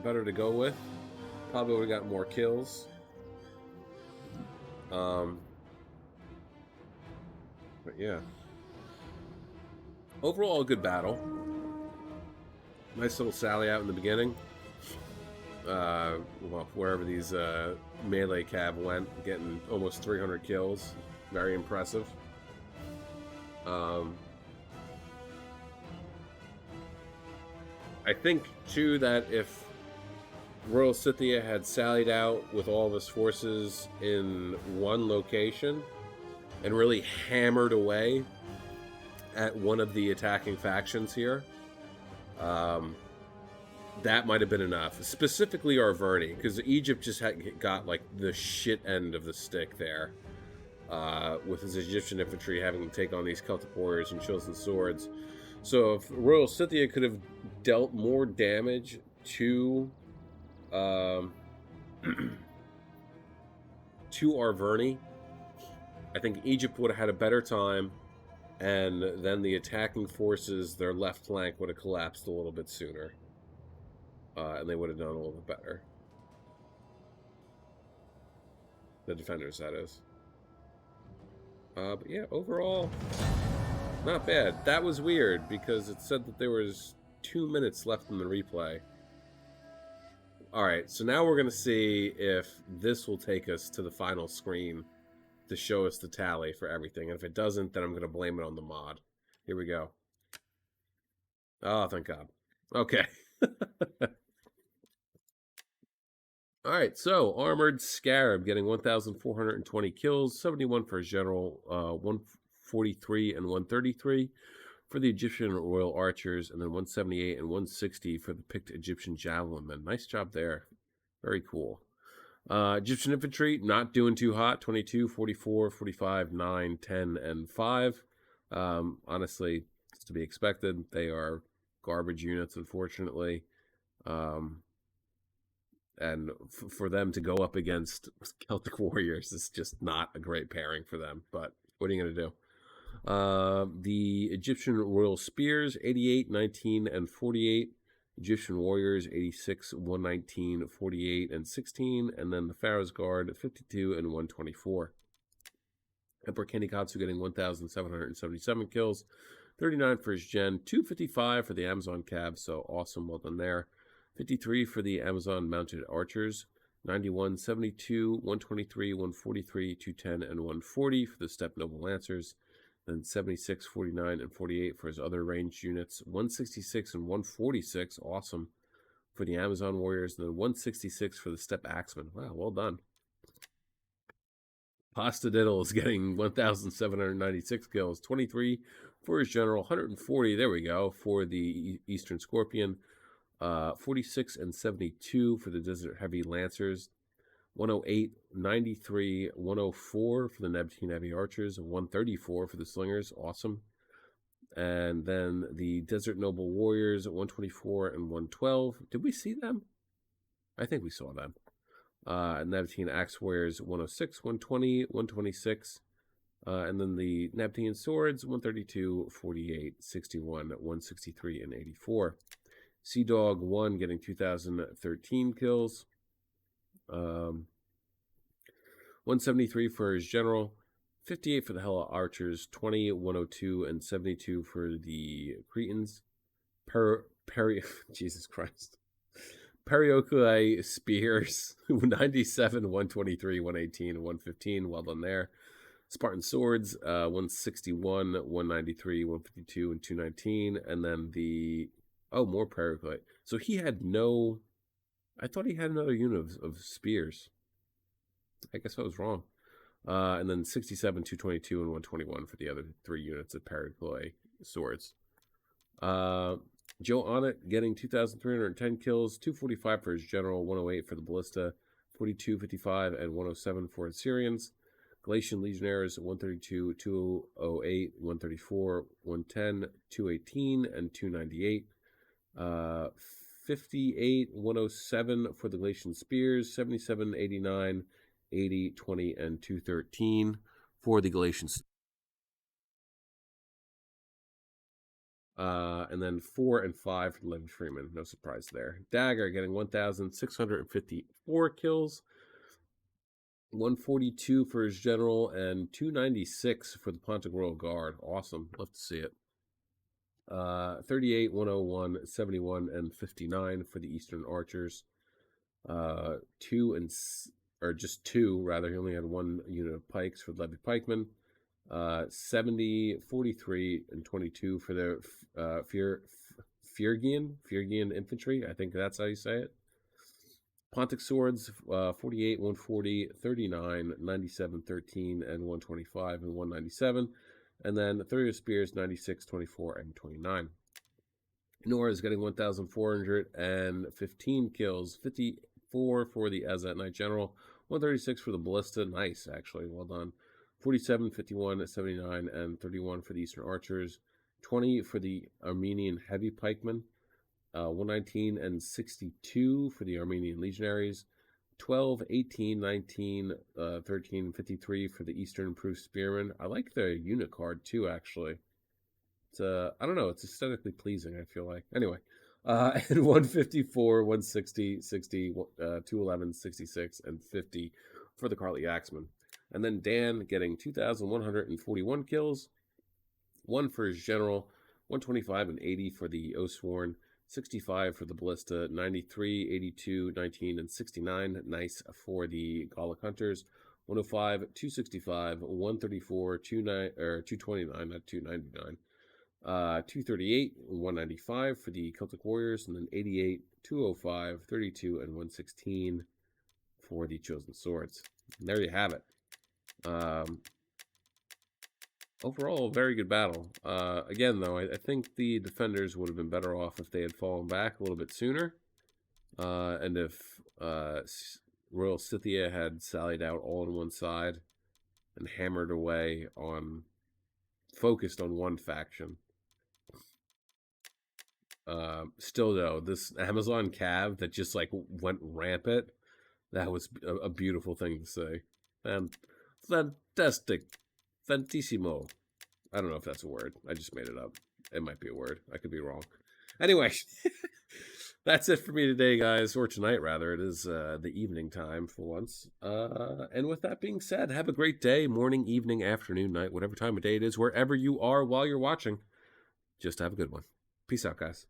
better to go with. Probably would have got more kills. But yeah. Overall, a good battle. Nice little sally out in the beginning. Well, wherever these melee cab went, getting almost 300 kills. Very impressive. I think, too, that if Royal Scythia had sallied out with all of his forces in one location and really hammered away at one of the attacking factions here, that might have been enough. Specifically Arverni, because Egypt just got like the shit end of the stick there. With his Egyptian infantry having to take on these Celtic warriors and chosen swords. So if Royal Scythia could have dealt more damage to to Arverni, I think Egypt would have had a better time, and then the attacking forces, their left flank, would have collapsed a little bit sooner. And they would have done a little bit better. The defenders, that is. But yeah, overall, not bad. That was weird, because it said that there was 2 minutes left in the replay. Alright, so now we're going to see if this will take us to the final screen to show us the tally for everything. And if it doesn't, then I'm going to blame it on the mod. Here we go. Oh, thank God. Okay. Alright, so Armored Scarab getting 1,420 kills, 71 for his general, 143 and 133 for the Egyptian Royal Archers, and then 178 and 160 for the picked Egyptian Javelin Men. Nice job there. Very cool. Egyptian Infantry, not doing too hot. 22, 44, 45, 9, 10, and 5. Honestly, it's to be expected. They are garbage units, unfortunately. And for them to go up against Celtic warriors is just not a great pairing for them. But what are you going to do? The Egyptian Royal Spears, 88, 19, and 48. Egyptian Warriors, 86, 119, 48, and 16. And then the Pharaohs Guard, 52 and 124. Emperor Kenikatsu getting 1,777 kills, 39 for his gen, 255 for the Amazon Cab, so awesome, well done there. 53 for the Amazon Mounted Archers, 91, 72, 123, 143, 210, and 140 for the Steppe Noble Lancers. Then 76, 49, and 48 for his other ranged units. 166 and 146, awesome, for the Amazon Warriors. And then 166 for the Steppe Axemen. Wow, well done. Pasta Diddle is getting 1,796 kills. 23 for his general. 140, there we go, for the Eastern Scorpion. 46 and 72 for the Desert Heavy Lancers. 108, 93, 104 for the Neptune Heavy Archers, 134 for the Slingers, awesome. And then the Desert Noble Warriors, 124 and 112. Did we see them? I think we saw them. Neptune Axe Warriors, 106, 120, 126. And then the Neptune Swords, 132, 48, 61, 163, and 84. Sea Dog 1 getting 2,013 kills. 173 for his general, 58 for the Hella Archers, 20, 102, and 72 for the Cretans. Jesus Christ. Perioculi Spears, 97, 123, 118, 115. Well done there. Spartan Swords, 161, 193, 152, and 219. And then the... Oh, more Perioculi. So he had no... I thought he had another unit of spears. I guess I was wrong. And then 67, 222, and 121 for the other 3 units of Perioculi swords. Joe Onnit getting 2,310 kills, 245 for his general, 108 for the ballista, 42, 55, and 107 for his Syrians. Galatian Legionaries, 132, 208, 134, 110, 218, and 298. 58, 107 for the Galatian Spears, 77, 89, 80, 20, and 213 for the Galatians. And then 4 and 5 for the Levy Freeman. No surprise there. Dagger getting 1,654 kills, 142 for his general, and 296 for the Pontic Royal Guard. Awesome. Love to see it. 38, 101, 71, and 59 for the Eastern Archers. 2 rather. He only had 1 unit of pikes for the Levy Pikemen. 70, 43, and 22 for the Phrygian Infantry. I think that's how you say it. Pontic Swords, 48, 140, 39, 97, 13, and 125, and 197. And then the 30 Spears, 96, 24, and 29. Nora is getting 1,415 kills, 54 for the Azat Knight General, 136 for the Ballista. Nice, actually. Well done. 47, 51, 79, and 31 for the Eastern Archers. 20 for the Armenian Heavy Pikemen. 119 and 62 for the Armenian Legionaries. 12, 18, 19, 13, 53 for the Eastern Improved Spearmen. I like the unit card too, actually. It's, I don't know, it's aesthetically pleasing, I feel like. Anyway, and 154, 160, 60, 211, 66, and 50 for the Carly Axemen. And then Dan getting 2,141 kills, 1 for his general, 125 and 80 for the Osworn, 65 for the Ballista, 93, 82, 19, and 69. Nice for the Gallic Hunters. 105, 265, 134, 229, not 299. 238, 195 for the Celtic Warriors, and then 88, 205, 32, and 116 for the Chosen Swords. And there you have it. Overall, a very good battle. Again, though, I think the defenders would have been better off if they had fallen back a little bit sooner. And if Royal Scythia had sallied out all on one side and hammered away on, focused on one faction. Still, though, this Amazon Cav that just, like, went rampant, that was a beautiful thing to say. Fantastic. Fantissimo. I don't know if that's a word. I just made it up. It might be a word. I could be wrong. Anyway, that's it for me today, guys. Or tonight, rather. It is the evening time for once. And with that being said, have a great day, morning, evening, afternoon, night, whatever time of day it is, wherever you are while you're watching. Just have a good one. Peace out, guys.